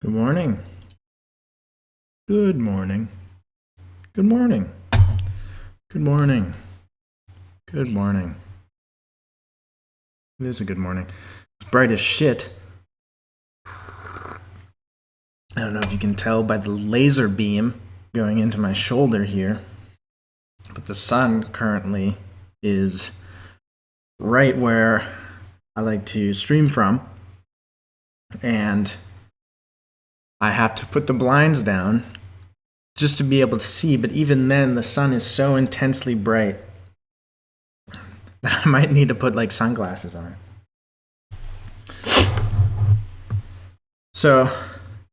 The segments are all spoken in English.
Good morning. Good morning. Good morning. Good morning. Good morning. It is a good morning. It's bright as shit. I don't know if you can tell by the laser beam going into my shoulder here, but the sun currently is right where I like to stream from, and I have to put the blinds down just to be able to see, but even then, the sun is so intensely bright that I might need to put like sunglasses on. So,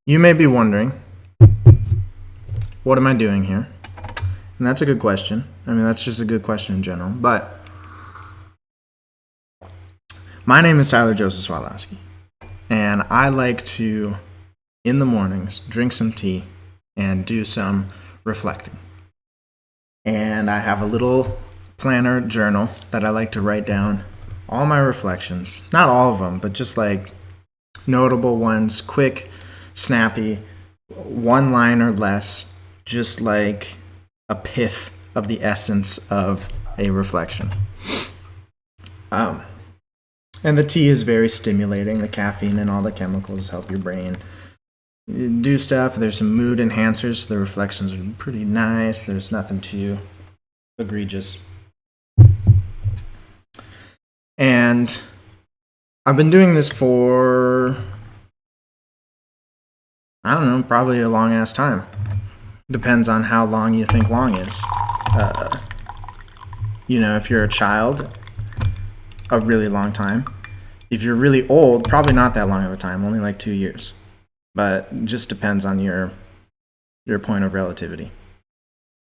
you may be wondering, what am I doing here? And that's a good question. I mean, that's just a good question in general. But my name is Tyler Joseph Swalowski, and I like to, in the mornings, drink some tea and do some reflecting. And I have a little planner journal that I like to write down all my reflections. Not all of them, but just like notable ones, quick, snappy, one line or less, just like a pith of the essence of a reflection. And the tea is very stimulating. The caffeine and all the chemicals help your brain do stuff. There's some mood enhancers. The reflections are pretty nice. There's nothing too egregious. And I've been doing this for, I don't know, probably a long ass time. Depends on how long you think long is. If you're a child, a really long time. If you're really old, probably not that long of a time, only like 2 years. But it just depends on your point of relativity.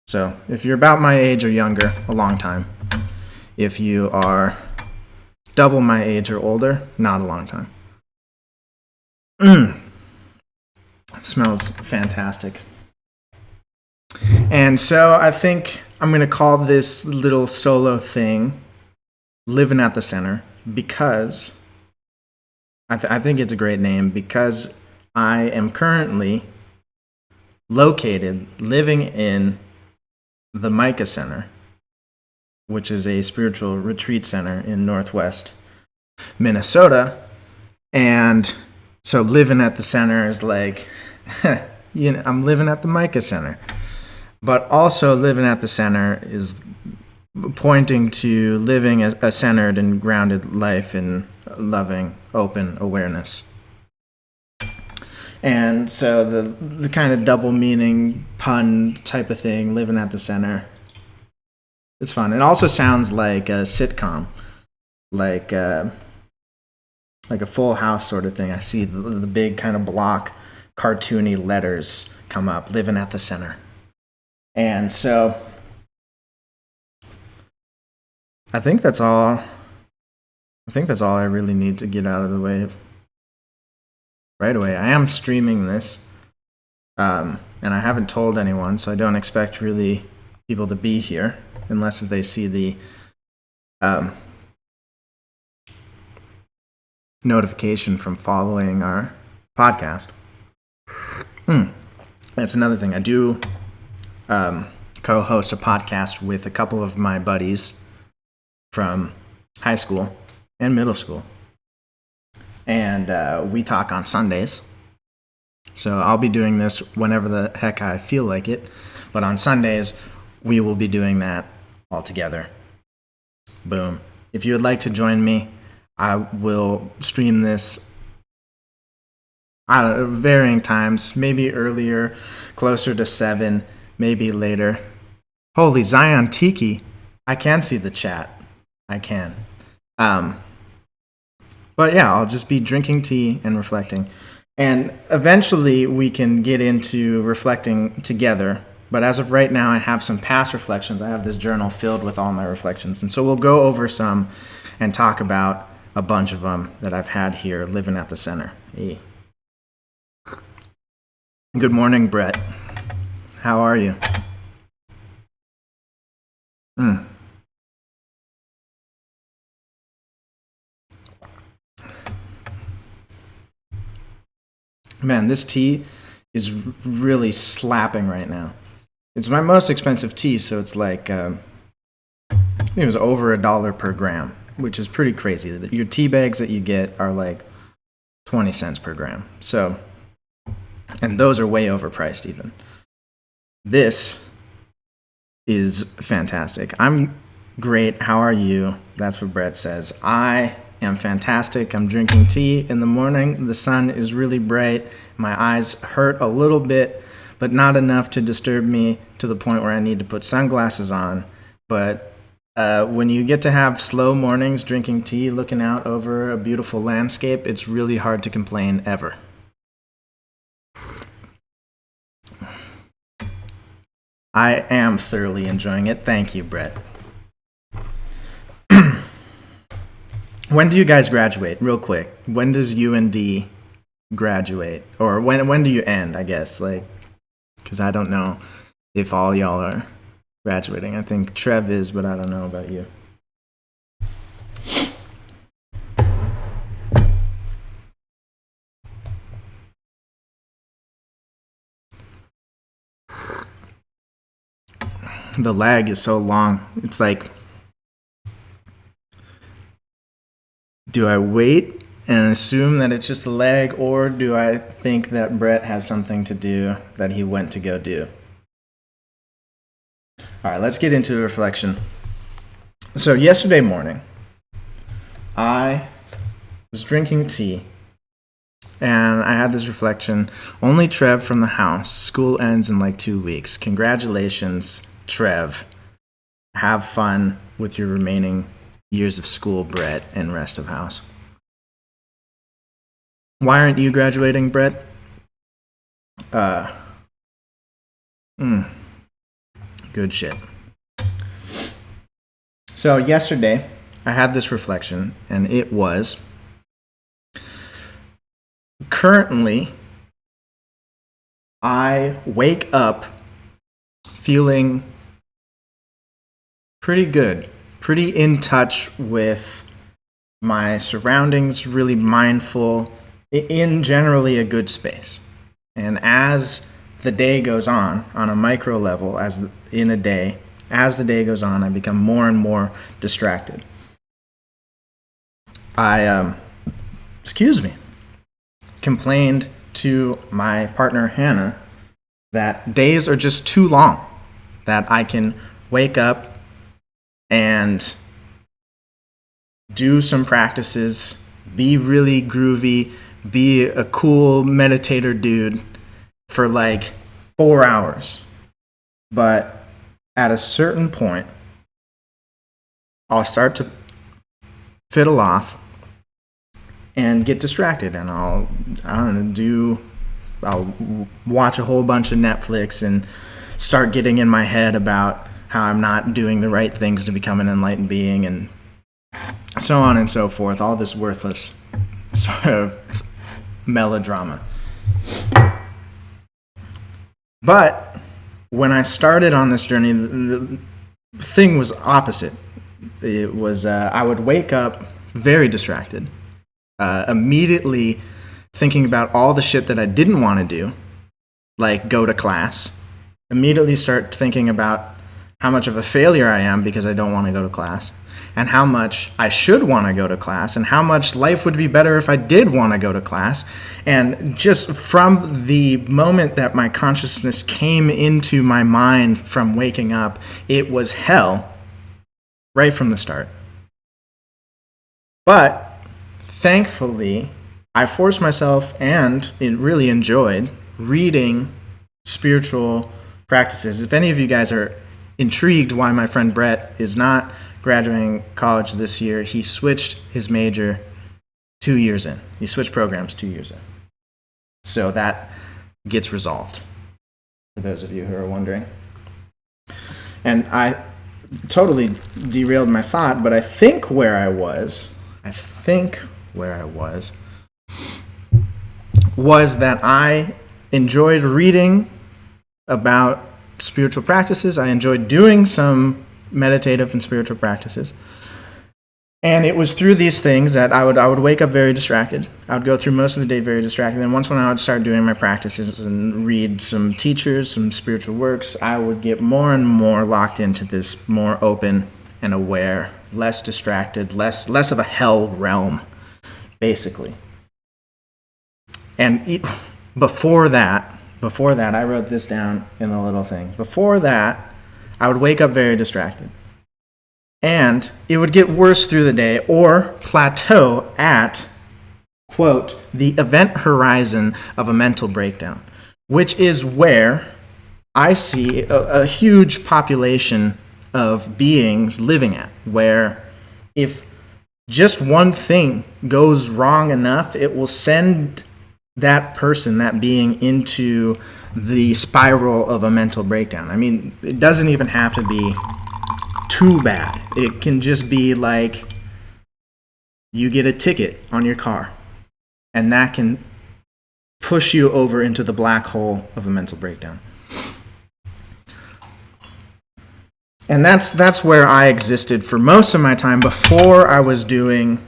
So if you're about my age or younger, a long time. If you are double my age or older, not a long time. It smells fantastic. And so I think I'm going to call this little solo thing Living at the Center because I think it's a great name because I am currently located living in the Micah Center, which is a spiritual retreat center in Northwest Minnesota. And so living at the center is like, I'm living at the Micah Center. But also living at the center is pointing to living a centered and grounded life in loving, open awareness. And so the kind of double meaning pun type of thing, living at the center, it's fun. It also sounds like a sitcom, like a Full House sort of thing. I see the big kind of block cartoony letters come up, living at the center. And so I think that's all I really need to get out of the way right away. I am streaming this, and I haven't told anyone, so I don't expect really people to be here unless if they see the notification from following our podcast. That's another thing. I do co-host a podcast with a couple of my buddies from high school and middle school. And we talk on Sundays. So I'll be doing this whenever the heck I feel like it. But on Sundays, we will be doing that all together. Boom. If you would like to join me, I will stream this at varying times, maybe earlier, closer to 7, maybe later. Holy Zion Tiki. I can see the chat. I can. But yeah, I'll just be drinking tea and reflecting. And eventually we can get into reflecting together. But as of right now, I have some past reflections. I have this journal filled with all my reflections. And so we'll go over some and talk about a bunch of them that I've had here living at the center. Hey. Good morning, Brett. How are you? Man, this tea is really slapping right now. It's my most expensive tea, so it's like, I think it was over $1 per gram, which is pretty crazy. Your tea bags that you get are like 20 cents per gram. So, and those are way overpriced even. This is fantastic. I'm great. How are you? That's what Brett says. I am fantastic. I'm drinking tea in the morning. The sun is really bright. My eyes hurt a little bit, but not enough to disturb me to the point where I need to put sunglasses on. But when you get to have slow mornings drinking tea, looking out over a beautiful landscape, it's really hard to complain ever. I am thoroughly enjoying it. Thank you, Brett. When do you guys graduate? Real quick. When does UND graduate? Or when do you end, I guess? Like, because I don't know if all y'all are graduating. I think Trev is, but I don't know about you. The lag is so long. It's like, do I wait and assume that it's just the lag, or do I think that Brett has something to do that he went to go do? All right, let's get into the reflection. So yesterday morning, I was drinking tea, and I had this reflection. Only Trev from the house. School ends in like 2 weeks. Congratulations, Trev. Have fun with your remaining years of school, Brett, and rest of house. Why aren't you graduating, Brett? Good shit. So yesterday, I had this reflection, and it was, currently, I wake up feeling pretty good, pretty in touch with my surroundings, really mindful, in generally a good space. And as the day goes on a micro level, as the day goes on, I become more and more distracted. I complained to my partner Hannah that days are just too long, that I can wake up and do some practices, be really groovy, be a cool meditator dude for like 4 hours. But at a certain point, I'll start to fiddle off and get distracted, and I'll watch a whole bunch of Netflix and start getting in my head about how I'm not doing the right things to become an enlightened being, and so on and so forth. All this worthless sort of melodrama. But when I started on this journey, the thing was opposite. It was I would wake up very distracted, immediately thinking about all the shit that I didn't want to do, like go to class, immediately start thinking about how much of a failure I am because I don't want to go to class, and how much I should want to go to class, and how much life would be better if I did want to go to class. And just from the moment that my consciousness came into my mind from waking up, it was hell right from the start. But thankfully, I forced myself, and really enjoyed, reading spiritual practices. If any of you guys are intrigued why my friend Brett is not graduating college this year, he switched his major 2 years in. He switched programs 2 years in. So that gets resolved, for those of you who are wondering. And I totally derailed my thought, but I think where I was that I enjoyed reading about spiritual practices. I enjoyed doing some meditative and spiritual practices. And it was through these things that I would wake up very distracted. I would go through most of the day very distracted. And once when I would start doing my practices and read some teachers, some spiritual works, I would get more and more locked into this more open and aware, less distracted, less of a hell realm, basically. And before that, I wrote this down in the little thing. Before that, I would wake up very distracted. And it would get worse through the day or plateau at, quote, the event horizon of a mental breakdown, which is where I see a huge population of beings living at, where if just one thing goes wrong enough, it will send that person, that being, into the spiral of a mental breakdown. I mean, it doesn't even have to be too bad. It can just be like you get a ticket on your car, and that can push you over into the black hole of a mental breakdown. And that's where I existed for most of my time before I was doing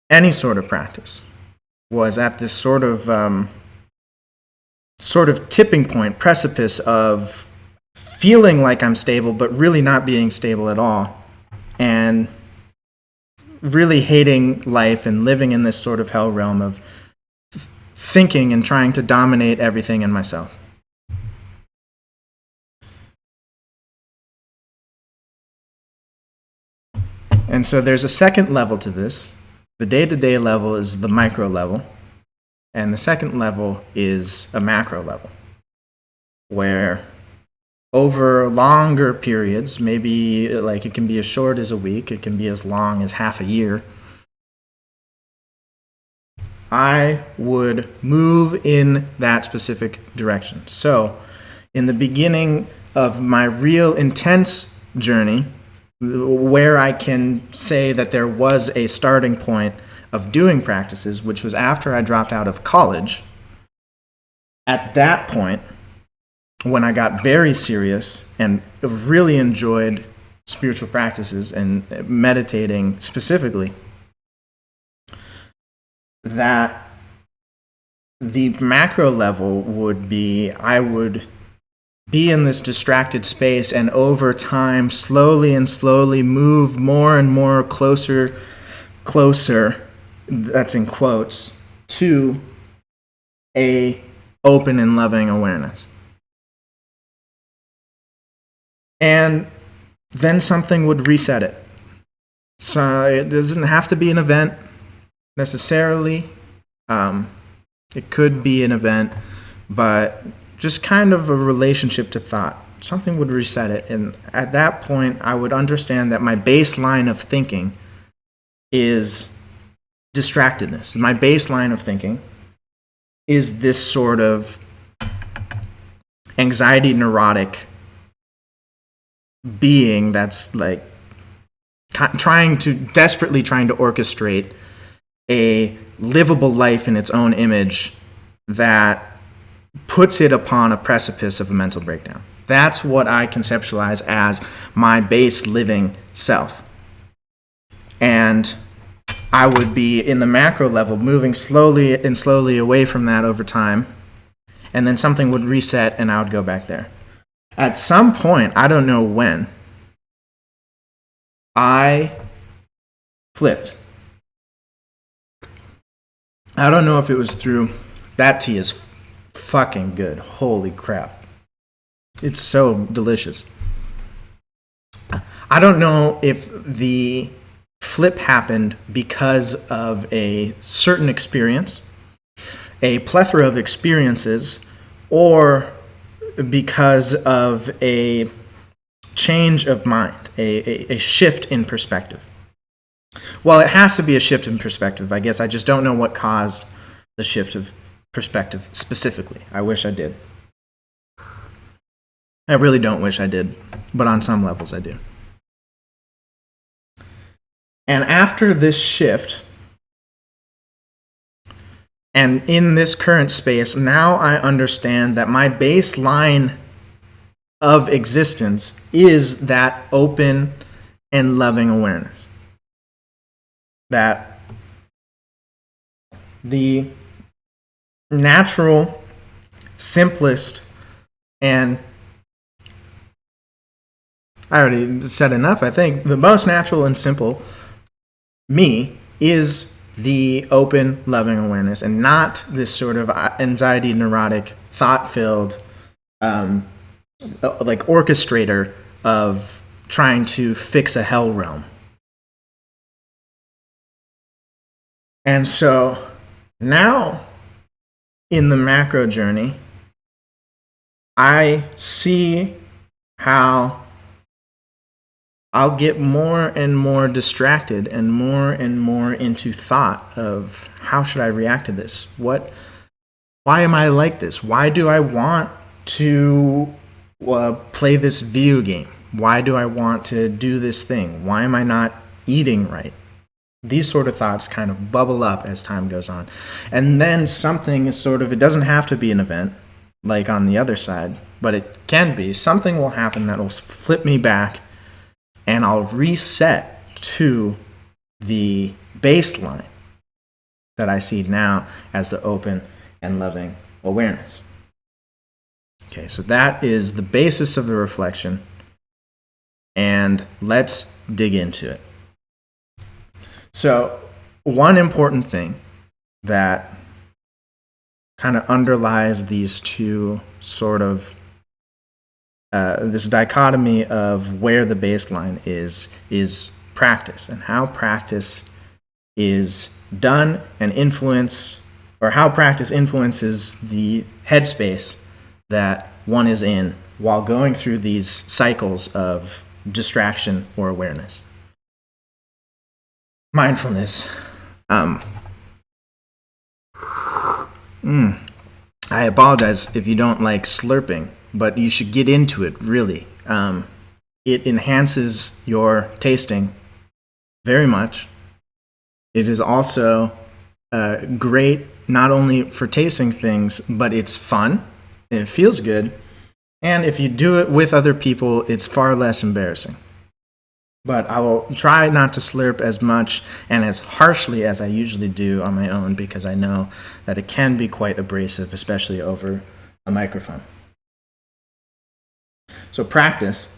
any sort of practice. Was at this sort of tipping point, precipice of feeling like I'm stable, but really not being stable at all, and really hating life and living in this sort of hell realm of thinking and trying to dominate everything in myself. And so there's a second level to this. The day-to-day level is the micro level, and the second level is a macro level, where over longer periods, maybe like it can be as short as a week, it can be as long as half a year, I would move in that specific direction. So in the beginning of my real intense journey, where I can say that there was a starting point of doing practices, which was after I dropped out of college, at that point, when I got very serious and really enjoyed spiritual practices and meditating specifically, that the macro level would be, I would be in this distracted space, and over time, slowly move more and more closer, that's in quotes, to a open and loving awareness. And then something would reset it. So it doesn't have to be an event necessarily. It could be an event, but just kind of a relationship to thought. Something would reset it. And at that point, I would understand that my baseline of thinking is distractedness. My baseline of thinking is this sort of anxiety neurotic being that's like desperately trying to orchestrate a livable life in its own image that puts it upon a precipice of a mental breakdown. That's what I conceptualize as my base living self. And I would be in the macro level, moving slowly away from that over time, and then something would reset and I would go back there. At some point, I don't know when, I flipped. I don't know if it was through, that tea is fucking good. Holy crap. It's so delicious. I don't know if the flip happened because of a certain experience, a plethora of experiences, or because of a change of mind, a shift in perspective. Well, it has to be a shift in perspective. I guess I just don't know what caused the shift of perspective specifically. I wish I did. I really don't wish I did, but on some levels I do. And after this shift, and in this current space, now I understand that my baseline of existence is that open and loving awareness. that the natural, simplest, and I already said enough, I think, the most natural and simple me is the open, loving awareness, and not this sort of anxiety, neurotic, thought-filled, like orchestrator of trying to fix a hell realm. And so now in the macro journey, I see how I'll get more and more distracted and more into thought of how should I react to this? Why am I like this? Why do I want to play this video game? Why do I want to do this thing? Why am I not eating right? These sort of thoughts kind of bubble up as time goes on. And then something is sort of, it doesn't have to be an event like on the other side, but it can be. Something will happen that will flip me back, and I'll reset to the baseline that I see now as the open and loving awareness. Okay, so that is the basis of the reflection, and let's dig into it. So, one important thing that kind of underlies these two sort of this dichotomy of where the baseline is practice, and how practice is done and influence, or how practice influences the headspace that one is in while going through these cycles of distraction or awareness. Mindfulness. I apologize if you don't like slurping, but you should get into it, really. It enhances your tasting very much. It is also great not only for tasting things, but it's fun, it feels good, and if you do it with other people, it's far less embarrassing. But I will try not to slurp as much and as harshly as I usually do on my own, because I know that it can be quite abrasive, especially over a microphone. So practice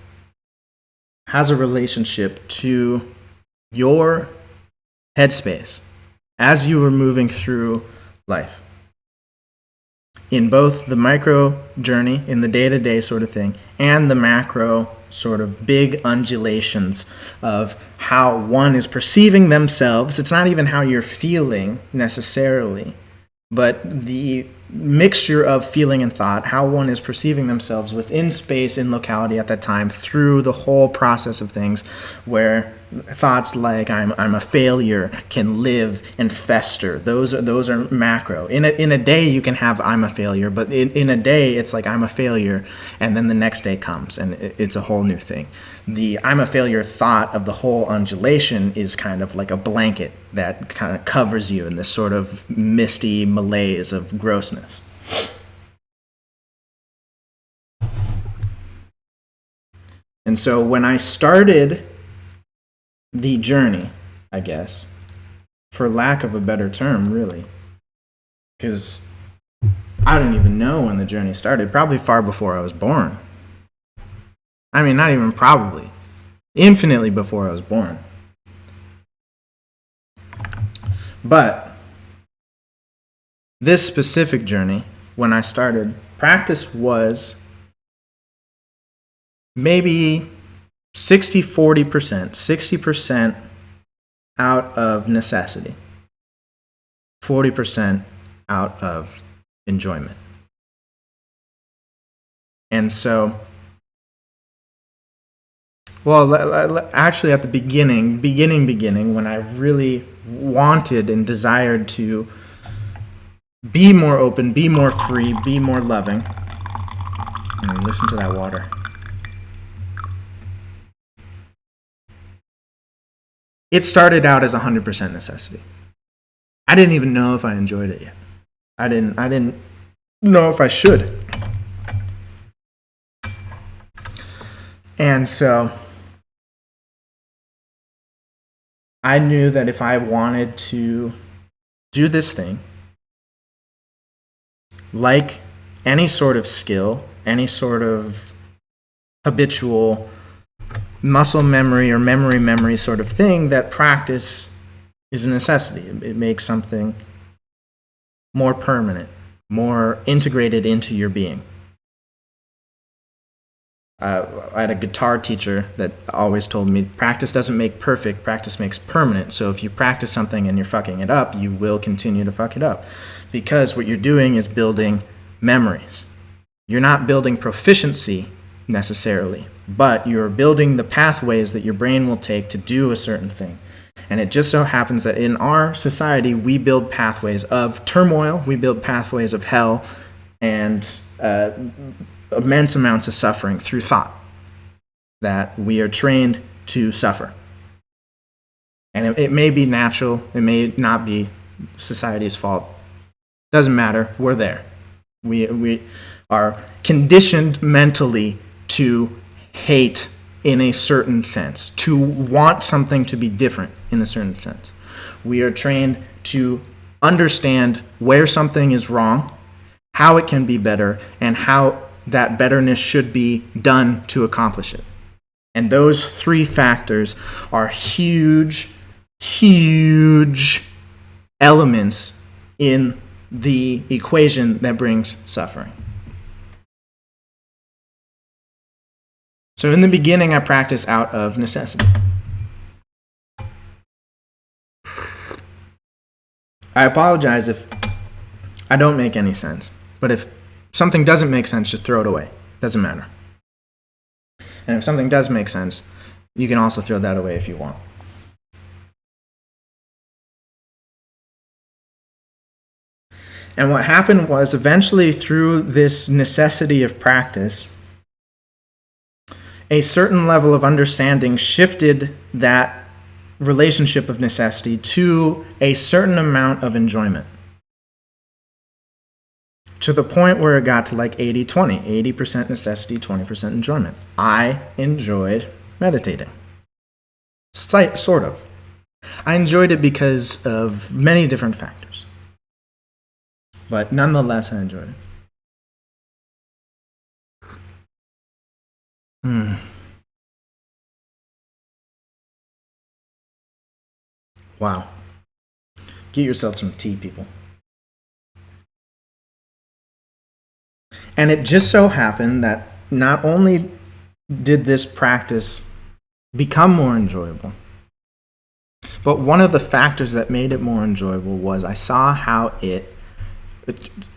has a relationship to your headspace as you are moving through life. In both the micro journey, in the day-to-day sort of thing, and the macro sort of big undulations of how one is perceiving themselves. It's not even how you're feeling necessarily, but the mixture of feeling and thought, how one is perceiving themselves within space, in locality at that time, through the whole process of things, where thoughts like I'm a failure can live and fester. Those are macro. In a day you can have I'm a failure, but in a day it's like I'm a failure, and then the next day comes and it's a whole new thing. The I'm a failure thought of the whole undulation is kind of like a blanket that kind of covers you in this sort of misty malaise of grossness. And so when I started the journey, I guess, for lack of a better term, really, because I don't even know when the journey started, probably far before I was born. I mean, not even probably, infinitely before I was born. But this specific journey, when I started, practice was maybe 60-40%, 60% out of necessity, 40% out of enjoyment. And so, well, actually at the beginning, when I really wanted and desired to be more open, be more free, be more loving, and listen to that water. It started out as 100% necessity. I didn't even know if I enjoyed it yet. I didn't know if I should. And so I knew that if I wanted to do this thing, like any sort of skill, any sort of habitual muscle memory or memory sort of thing, that practice is a necessity. It makes something more permanent, more integrated into your being. I had a guitar teacher that always told me, practice doesn't make perfect, practice makes permanent. So if you practice something and you're fucking it up, you will continue to fuck it up. Because what you're doing is building memories. You're not building proficiency necessarily, but you're building the pathways that your brain will take to do a certain thing. And it just so happens that in our society, we build pathways of turmoil, we build pathways of hell, and immense amounts of suffering through thought, that we are trained to suffer. And it may be natural, it may not be society's fault. Doesn't matter, we're there. We are conditioned mentally to hate in a certain sense, to want something to be different in a certain sense. We are trained to understand where something is wrong, how it can be better, and how that betterness should be done to accomplish it. And those three factors are huge elements in the equation that brings suffering. So in the beginning, I practice out of necessity. I apologize if I don't make any sense, but if something doesn't make sense, just throw it away. Doesn't matter. And if something does make sense, you can also throw that away if you want. And what happened was, eventually through this necessity of practice, a certain level of understanding shifted that relationship of necessity to a certain amount of enjoyment. To the point where it got to like 80-20, 80% necessity, 20% enjoyment. I enjoyed meditating. Sort of. I enjoyed it because of many different factors. But nonetheless, I enjoyed it. Wow. Get yourself some tea, people. And it just so happened that not only did this practice become more enjoyable, but one of the factors that made it more enjoyable was I saw how it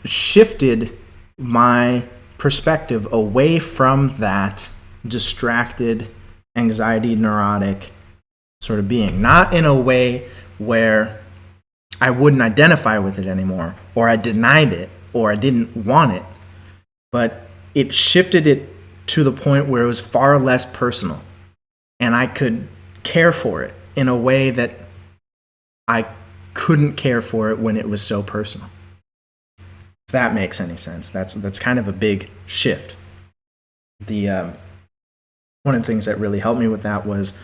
shifted my perspective away from that distracted, anxiety, neurotic sort of being. Not in a way where I wouldn't identify with it anymore, or I denied it, or I didn't want it, but it shifted it to the point where it was far less personal, and I could care for it in a way that I couldn't care for it when it was so personal. If that makes any sense. That's kind of a big shift. One of the things that really helped me with that was,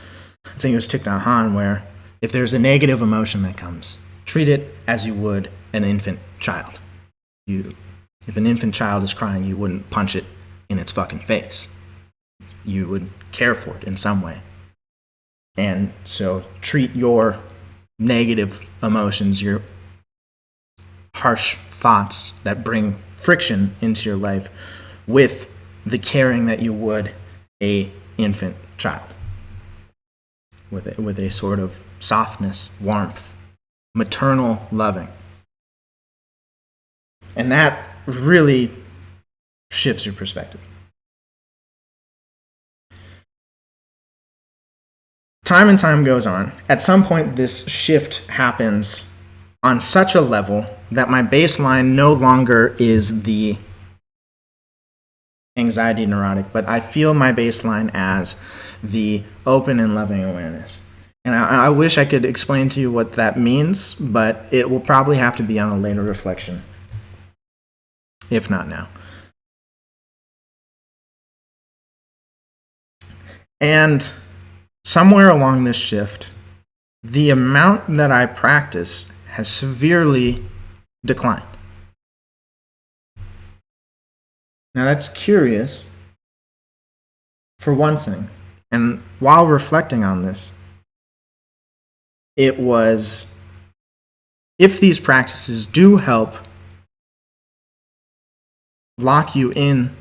I think it was Thich Nhat Hanh, where if there's a negative emotion that comes, treat it as you would an infant child. If an infant child is crying, you wouldn't punch it in its fucking face. You would care for it in some way. And so treat your negative emotions, your harsh thoughts that bring friction into your life, with the caring that you would a infant child. With a sort of softness, warmth, maternal loving. And that really shifts your perspective. Time and time goes on. At some point, this shift happens on such a level that my baseline no longer is the anxiety neurotic, but I feel my baseline as the open and loving awareness. And I wish I could explain to you what that means, but it will probably have to be on a later reflection, if not now. And somewhere along this shift, the amount that I practice has severely declined. Now that's curious for one thing. And while reflecting on this, it was, if these practices do help lock you in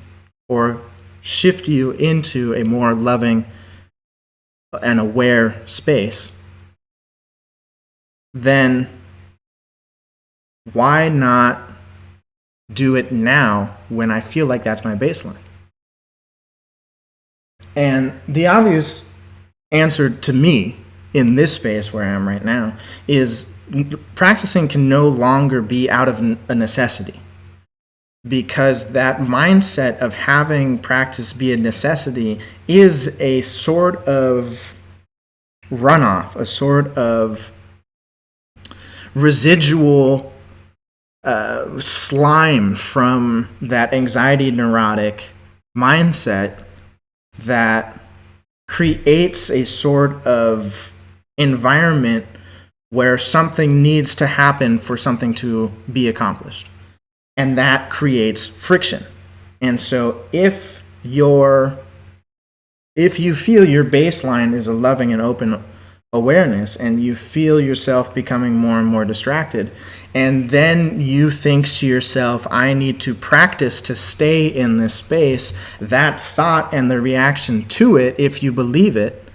or shift you into a more loving and aware space, then why not do it now when I feel like that's my baseline? And the obvious answer to me in this space where I am right now is practicing can no longer be out of a necessity, because that mindset of having practice be a necessity is a sort of runoff, a sort of residual slime from that anxiety neurotic mindset that creates a sort of environment where something needs to happen for something to be accomplished. And that creates friction. And so if you feel your baseline is a loving and open awareness, and you feel yourself becoming more and more distracted, and then you think to yourself, I need to practice to stay in this space, that thought and the reaction to it, if you believe it,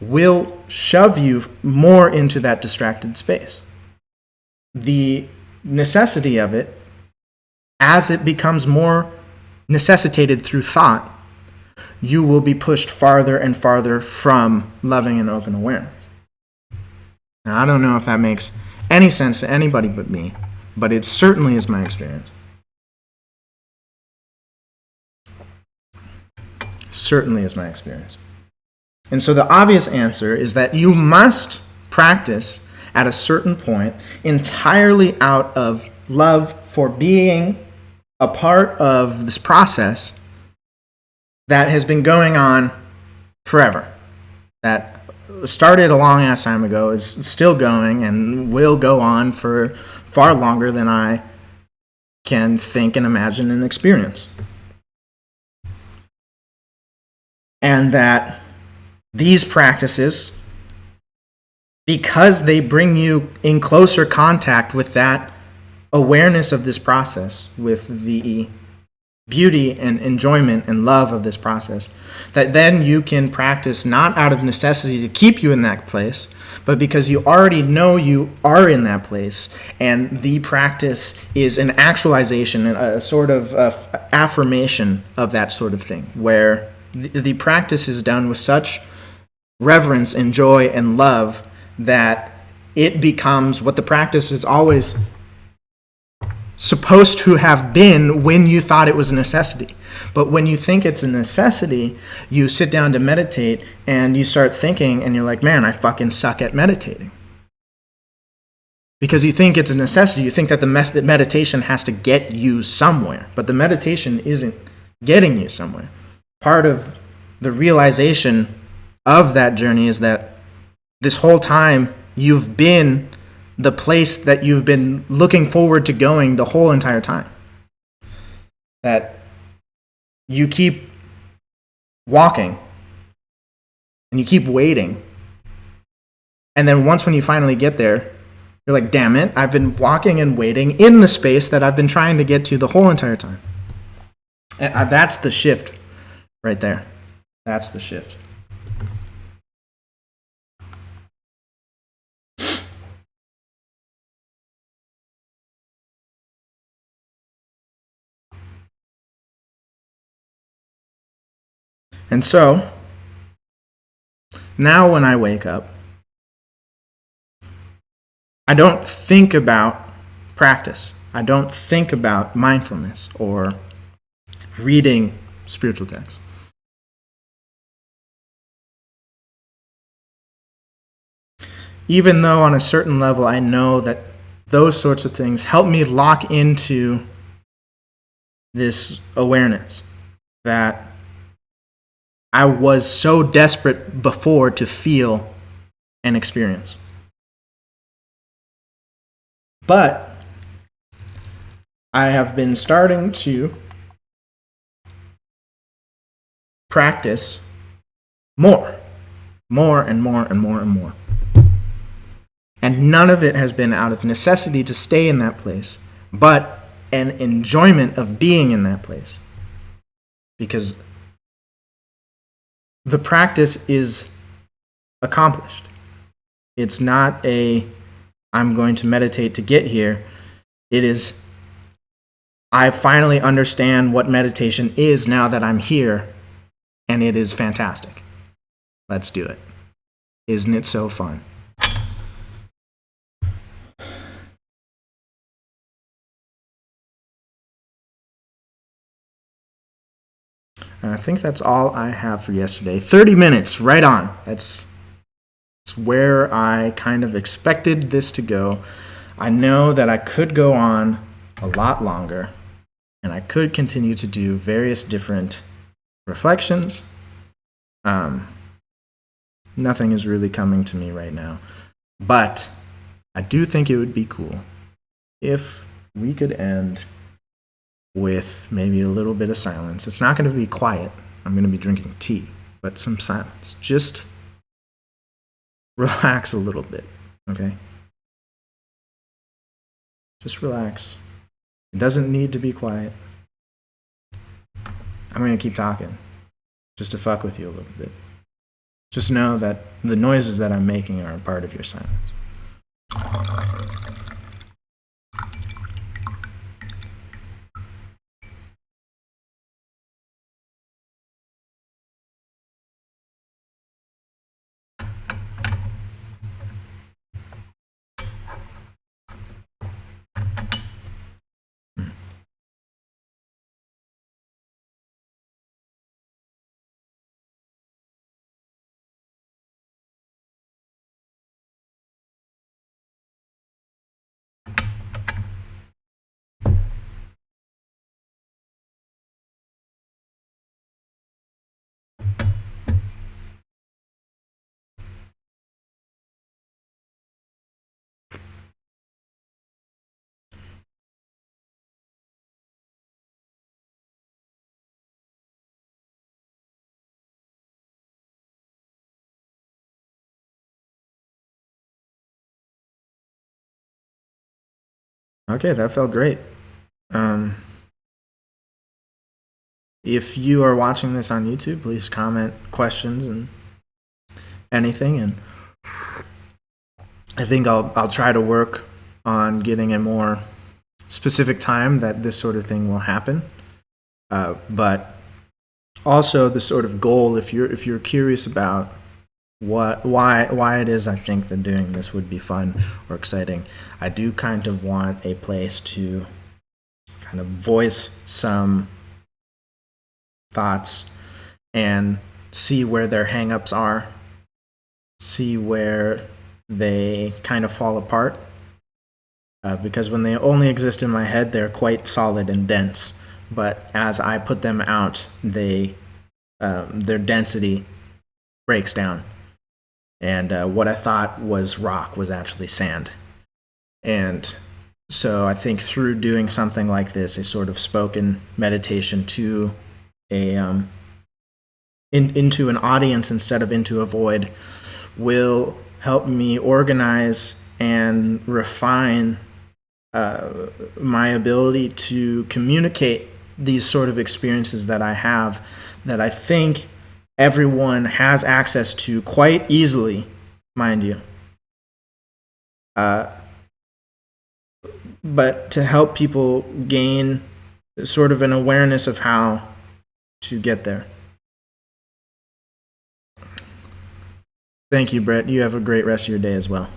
will shove you more into that distracted space. The necessity of it, as it becomes more necessitated through thought, you will be pushed farther and farther from loving and open awareness. Now, I don't know if that makes any sense to anybody but me, but it certainly is my experience. Certainly is my experience. And so the obvious answer is that you must practice at a certain point entirely out of love for being a part of this process that has been going on forever, that started a long ass time ago, is still going, and will go on for far longer than I can think and imagine and experience. And that these practices, because they bring you in closer contact with that awareness of this process, with the beauty and enjoyment and love of this process, that then you can practice not out of necessity to keep you in that place, but because you already know you are in that place, and the practice is an actualization, a sort of affirmation of that sort of thing, where the practice is done with such reverence and joy and love that it becomes what the practice is always supposed to have been when you thought it was a necessity. But when you think it's a necessity, you sit down to meditate and you start thinking, and you're like, man, I fucking suck at meditating. Because you think it's a necessity. You think that the meditation has to get you somewhere. But the meditation isn't getting you somewhere. Part of the realization of that journey is that this whole time you've been the place that you've been looking forward to going the whole entire time. That you keep walking and you keep waiting. And then once when you finally get there, you're like, damn it, I've been walking and waiting in the space that I've been trying to get to the whole entire time. And that's the shift right there. That's the shift. And so, now when I wake up, I don't think about practice. I don't think about mindfulness or reading spiritual texts. Even though on a certain level I know that those sorts of things help me lock into this awareness that I was so desperate before to feel and experience. But I have been starting to practice more and more and more and more. And none of it has been out of necessity to stay in that place, but an enjoyment of being in that place. Because the practice is accomplished. It's not I'm going to meditate to get here. It is, I finally understand what meditation is now that I'm here, and it is fantastic. Let's do it. Isn't it so fun? And I think that's all I have for yesterday. 30 minutes, right on. That's where I kind of expected this to go. I know that I could go on a lot longer, and I could continue to do various different reflections. Nothing is really coming to me right now. But I do think it would be cool if we could end with maybe a little bit of silence. It's not going to be quiet. I'm going to be drinking tea, but some silence. Just relax a little bit, okay? Just relax. It doesn't need to be quiet. I'm going to keep talking just to fuck with you a little bit. Just know that the noises that I'm making are a part of your silence. Okay, that felt great. If you are watching this on YouTube, please comment questions and anything, and I think I'll try to work on getting a more specific time that this sort of thing will happen. But also the sort of goal, if you're curious about why it is I think that doing this would be fun or exciting, I do kind of want a place to kind of voice some thoughts and see where their hang-ups are, see where they kind of fall apart, because when they only exist in my head, they're quite solid and dense, but as I put them out, their density breaks down, and what I thought was rock was actually sand. And so I think through doing something like this, a sort of spoken meditation to into an audience instead of into a void, will help me organize and refine my ability to communicate these sort of experiences that I have, that I think everyone has access to quite easily, mind you. But to help people gain sort of an awareness of how to get there. Thank you, Brett. You have a great rest of your day as well.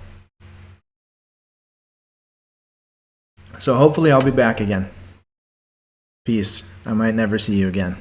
So hopefully I'll be back again. Peace. I might never see you again.